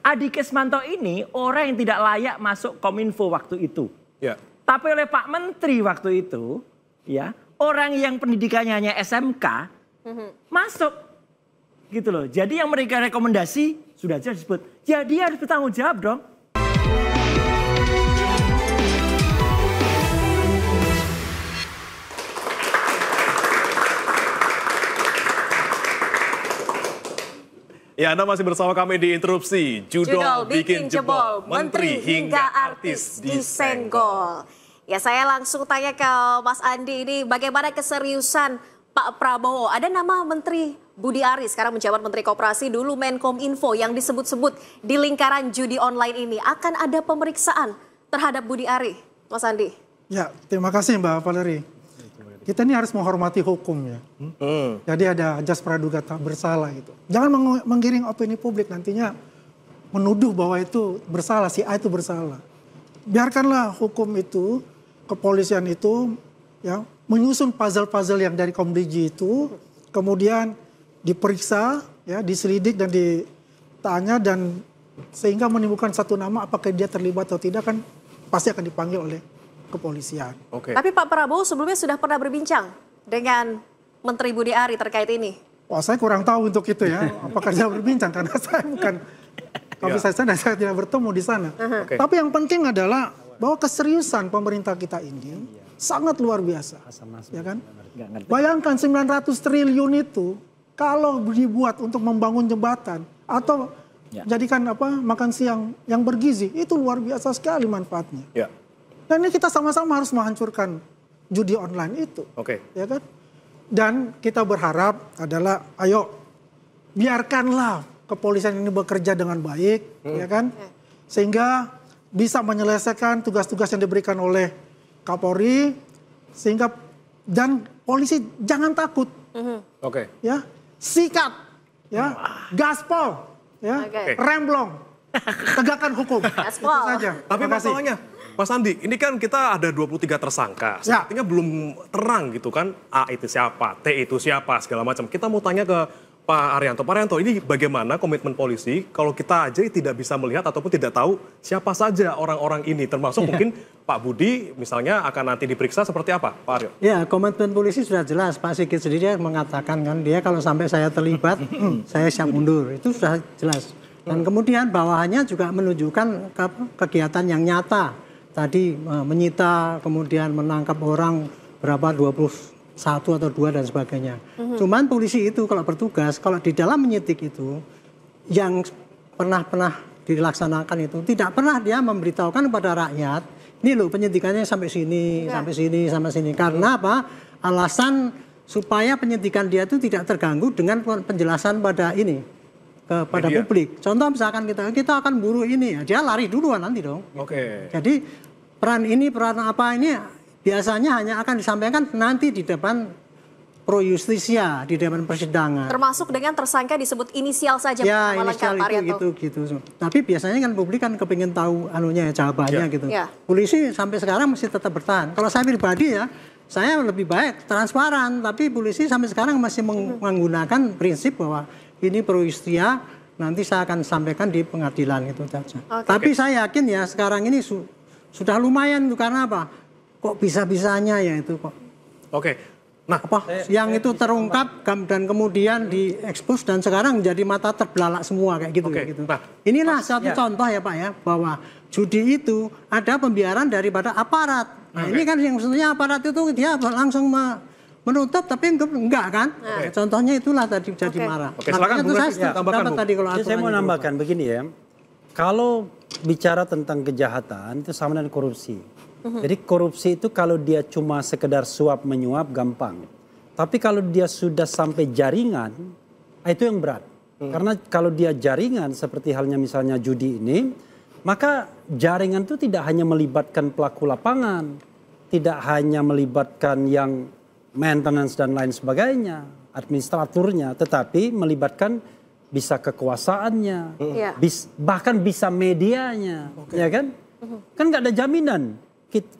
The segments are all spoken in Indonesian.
Adi Kesmanto ini orang yang tidak layak masuk Kominfo waktu itu. Ya. Tapi oleh Pak Menteri waktu itu, ya orang yang pendidikannya hanya SMK masuk, gitu loh. Jadi yang mereka rekomendasi sudah jelas disebut. Jadi harus bertanggung jawab dong. Ya, Anda masih bersama kami di Interupsi. Judul bikin jebol, menteri hingga artis disenggol. Ya, saya langsung tanya ke Mas Andi ini, bagaimana keseriusan Pak Prabowo? Ada nama Menteri Budi Ari, sekarang menjabat Menteri Koperasi, dulu Menkominfo, yang disebut-sebut di lingkaran judi online ini. Akan ada pemeriksaan terhadap Budi Ari, Mas Andi? Ya, terima kasih Mbak Valerie. Kita ini harus menghormati hukum ya. Jadi ada ajas praduga tak bersalah itu. Jangan menggiring opini publik nantinya menuduh bahwa itu bersalah, si A itu bersalah. Biarkanlah hukum itu, kepolisian itu ya menyusun puzzle-puzzle yang dari Komdigi itu, kemudian diperiksa, ya diselidik dan ditanya dan sehingga menimbulkan satu nama apakah dia terlibat atau tidak kan pasti akan dipanggil oleh kepolisian. Tapi Pak Prabowo sebelumnya sudah pernah berbincang dengan Menteri Budi Ari terkait ini. Wah, saya kurang tahu untuk itu ya. Apakah dia berbincang karena saya bukan komisaris dan saya tidak bertemu di sana. Tapi yang penting adalah bahwa keseriusan pemerintah kita ini sangat luar biasa. Ya kan? Bayangkan 900 triliun itu kalau dibuat untuk membangun jembatan atau jadikan makan siang yang bergizi, itu luar biasa sekali manfaatnya. Dan ini kita sama-sama harus menghancurkan judi online itu. Ya kan? Dan kita berharap adalah ayo biarkanlah kepolisian ini bekerja dengan baik, ya kan? Sehingga bisa menyelesaikan tugas-tugas yang diberikan oleh Kapolri, sehingga dan polisi jangan takut. Ya, sikat, ya, gaspol, ya, remblong, tegakkan hukum. Itu saja. Tapi masalahnya, Mas Andi, ini kan kita ada 23 tersangka. Sepertinya belum terang gitu kan. A itu siapa, T itu siapa, segala macam. Kita mau tanya ke Pak Arianto. Pak Arianto, ini bagaimana komitmen polisi kalau kita aja tidak bisa melihat ataupun tidak tahu siapa saja orang-orang ini. Termasuk mungkin Pak Budi misalnya akan nanti diperiksa seperti apa, Pak Aryo? Ya, komitmen polisi sudah jelas. Pak Sigit sendiri mengatakan kan, dia kalau sampai saya terlibat, saya siap mundur. Itu sudah jelas. Dan kemudian bawahannya juga menunjukkan kegiatan yang nyata. Tadi menyita, kemudian menangkap orang berapa 21 atau 2 dan sebagainya. Cuman polisi itu kalau bertugas, kalau di dalam menyidik itu yang pernah dilaksanakan itu tidak pernah dia memberitahukan kepada rakyat, ini loh penyidikannya sampai sini, sampai sini. Karena apa? Alasan supaya penyidikan dia itu tidak terganggu dengan penjelasan pada ini kepada publik. Contoh misalkan kita akan buru ini, ya, dia lari duluan nanti dong. Jadi peran apa ini biasanya hanya akan disampaikan nanti di depan pro justisia, di depan persidangan. Termasuk dengan tersangka disebut inisial saja. Ya, inisial itu gitu. Tapi biasanya kan publik kan kepingin tahu jawabannya gitu. Polisi sampai sekarang masih tetap bertahan. Kalau saya pribadi ya, saya lebih baik transparan. Tapi polisi sampai sekarang masih menggunakan prinsip bahwa ini pro justisia, nanti saya akan sampaikan di pengadilan itu saja. Tapi saya yakin ya sekarang ini sudah lumayan tuh, karena apa? Kok bisa-bisanya ya itu kok. Nah, yang itu terungkap dan kemudian diekspos dan sekarang jadi mata terbelalak semua kayak gitu. Nah, inilah satu contoh ya Pak ya, bahwa judi itu ada pembiaran daripada aparat. Nah, ini kan yang maksudnya aparat itu dia langsung menutup tapi enggak kan? Contohnya itulah tadi jadi marah. Silakan Bu tambahkan, Bu. Tadi kalau saya mau nambahkan begini ya. Kalau bicara tentang kejahatan itu sama dengan korupsi. Jadi korupsi itu kalau dia cuma sekedar suap menyuap gampang. Tapi kalau dia sudah sampai jaringan, itu yang berat. Karena kalau dia jaringan seperti halnya misalnya judi ini, maka jaringan itu tidak hanya melibatkan pelaku lapangan, tidak hanya melibatkan yang maintenance dan lain sebagainya, administraturnya, tetapi melibatkan bisa kekuasaannya, bahkan bisa medianya, ya kan? Kan nggak ada jaminan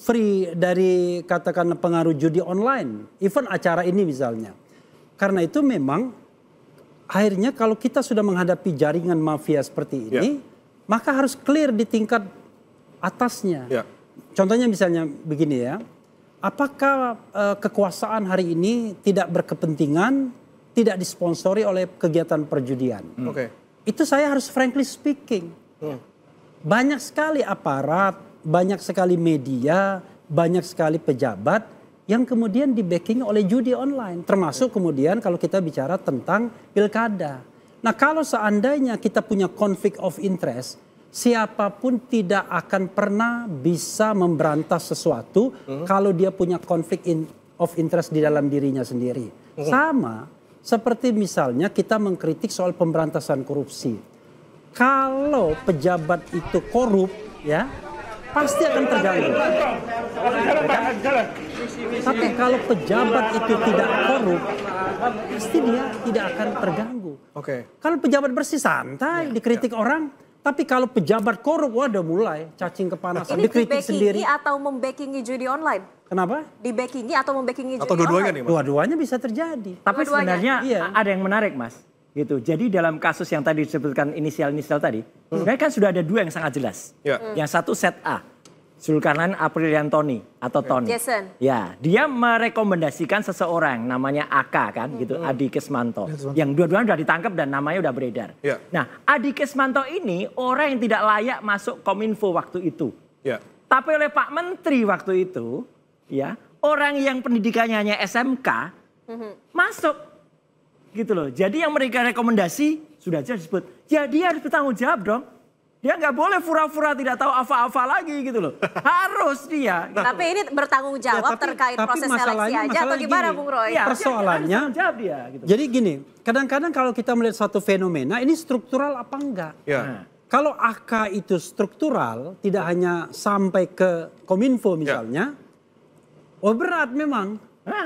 free dari katakan pengaruh judi online, even acara ini misalnya. Karena itu memang akhirnya kalau kita sudah menghadapi jaringan mafia seperti ini, maka harus clear di tingkat atasnya. Ya. Contohnya misalnya begini ya, apakah kekuasaan hari ini tidak berkepentingan, tidak disponsori oleh kegiatan perjudian? Oke. Itu saya harus frankly speaking. Banyak sekali aparat, banyak sekali media, banyak sekali pejabat yang kemudian di-backing oleh judi online. Termasuk kemudian kalau kita bicara tentang pilkada. Nah kalau seandainya kita punya conflict of interest, siapapun tidak akan pernah bisa memberantas sesuatu kalau dia punya conflict of interest di dalam dirinya sendiri. Sama seperti misalnya kita mengkritik soal pemberantasan korupsi. Kalau pejabat itu korup, ya pasti akan terganggu. Tapi kalau pejabat itu tidak korup, pasti dia tidak akan terganggu. Oke. Kalau pejabat bersih santai, dikritik orang. Tapi kalau pejabat korup, waduh mulai cacing kepanasan, Ini dikritik sendiri. atau membackingi judi online? Kenapa? Dibackingi atau membackingi judi Atau dua-duanya online? nih, Mas? Dua-duanya bisa terjadi. Tapi Dua-duanya. sebenarnya Iya. ada yang menarik, Mas. Gitu. Jadi dalam kasus yang tadi disebutkan inisial-inisial tadi, sebenarnya kan sudah ada dua yang sangat jelas. Ya. Yang satu set A, Zulkarnain Apriliantoni atau Tony. Jason. Ya, dia merekomendasikan seseorang namanya AK kan, gitu, Adi Kesmanto. Yang dua-duanya sudah ditangkap dan namanya udah beredar. Ya. Nah, Adi Kesmanto ini orang yang tidak layak masuk Kominfo waktu itu. Ya. Tapi oleh Pak Menteri waktu itu, ya, orang yang pendidikannya hanya SMK masuk, gitu loh. Jadi yang mereka rekomendasi sudah jelas disebut. Ya dia harus bertanggung jawab dong. Dia nggak boleh pura-pura tidak tahu apa-apa lagi gitu loh. Harus dia. Tapi ini bertanggung jawab terkait proses seleksi aja atau gimana Bung Roy? Ya, persoalannya, harus jawab dia. Gitu. jadi gini, kadang-kadang kalau kita melihat satu fenomena, ini struktural apa enggak? Ya. Kalau AK itu struktural, tidak hanya sampai ke Kominfo misalnya, oh berat memang.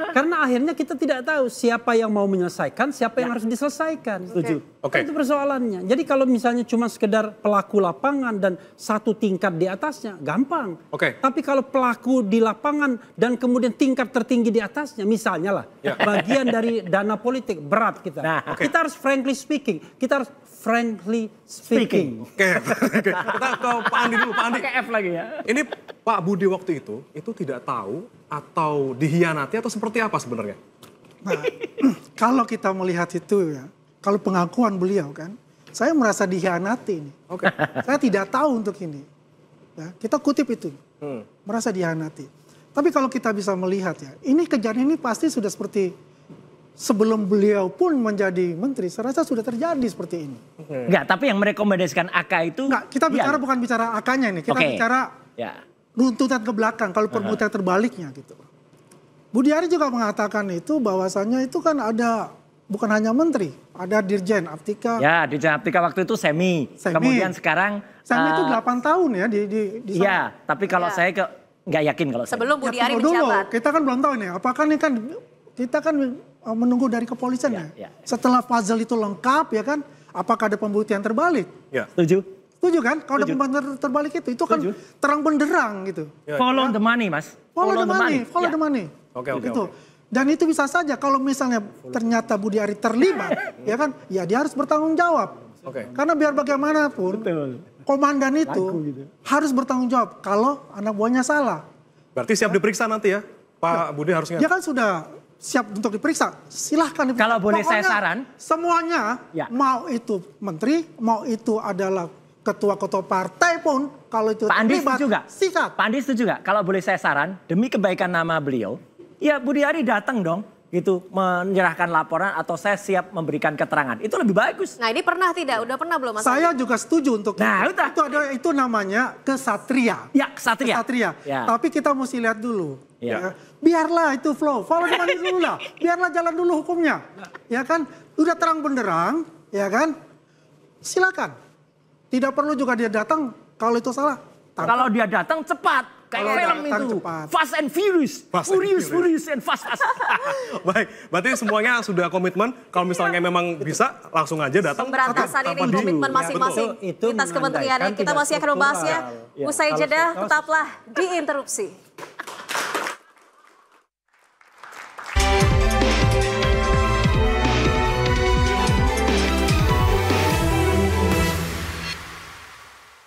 Karena akhirnya kita tidak tahu siapa yang mau menyelesaikan, siapa yang harus diselesaikan. Setuju. Oke. Itu persoalannya. Jadi kalau misalnya cuma sekedar pelaku lapangan dan satu tingkat di atasnya, gampang. Oke. Tapi kalau pelaku di lapangan dan kemudian tingkat tertinggi di atasnya, misalnya lah, bagian dari dana politik, berat kita. Nah, Kita harus frankly speaking, kita harus frankly speaking. Oke. Kita ke Pak Andi dulu, Pak Andi. Pakai F lagi ya. Ini Pak Budi waktu itu tidak tahu atau dihianati atau seperti apa sebenarnya? Nah, kalau kita melihat itu ya, kalau pengakuan beliau kan, saya merasa dikhianati ini. Oke. Saya tidak tahu untuk ini. Ya, kita kutip itu, merasa dikhianati. Tapi kalau kita bisa melihat ya, ini kejadian ini pasti sudah seperti sebelum beliau pun menjadi menteri, saya rasa sudah terjadi seperti ini. Enggak, tapi yang merekomendasikan AK itu. Enggak, kita bicara dia. bukan bicara AK-nya ini, kita Oke. bicara Ya. runtutan ke belakang, kalau perbuatan terbaliknya gitu. Budi Ari juga mengatakan itu bahwasannya itu kan ada bukan hanya menteri, ada Dirjen Aptika. Ya, di Aptika waktu itu semi. Kemudian sekarang. Semi itu 8 tahun ya di sana. Iya, tapi kalau Ya. saya nggak yakin kalau Sebelum Budi Ari tunggu dulu, menjabat. kita kan belum tahu nih, apakah ini kan kita kan menunggu dari kepolisian ya. Ya. Setelah puzzle itu lengkap ya kan, apakah ada pembuktian terbalik? Ya. saya. Setuju. Setuju kan? Kalau ada pembuktian terbalik itu kan Setuju. terang benderang gitu. Follow the money, Mas. Follow the money, follow Ya. the money. Oke, oke, Gitu. oke. Dan itu bisa saja kalau misalnya ternyata Budi Ari terlibat, ya kan? Ya dia harus bertanggung jawab. Oke. Karena biar bagaimanapun, Betul. komandan itu gitu. harus bertanggung jawab kalau anak buahnya salah. Berarti siap diperiksa nanti ya, Pak Budi harusnya. Dia kan sudah siap untuk diperiksa. Silahkan diperiksa. Kalau boleh saya Pokoknya saran. semuanya, Ya. mau itu menteri, mau itu adalah ketua-ketua partai pun, kalau itu Pak Andi terlibat, setuju nggak? sikat. Pak Andi setuju nggak? Kalau boleh saya saran, demi kebaikan nama beliau, ya Budi Ari datang dong, gitu, menyerahkan laporan atau saya siap memberikan keterangan. Itu lebih bagus. Nah ini pernah tidak? Udah pernah belum Mas? Saya juga setuju untuk Nah, itu. udah. Itu namanya kesatria. Ya, kesatria. Kesatria. Ya. Tapi kita mesti lihat dulu. Ya. Biarlah itu flow. Follow the money dulu lah. Biarlah jalan dulu hukumnya. Ya kan? Udah terang benderang, ya kan? Silakan. Tidak perlu juga dia datang kalau itu salah. Tangkap. Kalau dia datang cepat, kayak Kalau film datang itu. cepat. Fast and Furious. Fast and Furious, Furious. Furious and Fast. Baik, berarti semuanya sudah komitmen. Kalau misalnya memang bisa, langsung aja datang. Pemberantasan ini Tanpa di- komitmen Ya, masing-masing betul. Itu lintas kementeriannya. menandakan Kita tidak masih akan membahasnya. struktural. Usai Kalau jeda, struktural- tetaplah di Interupsi.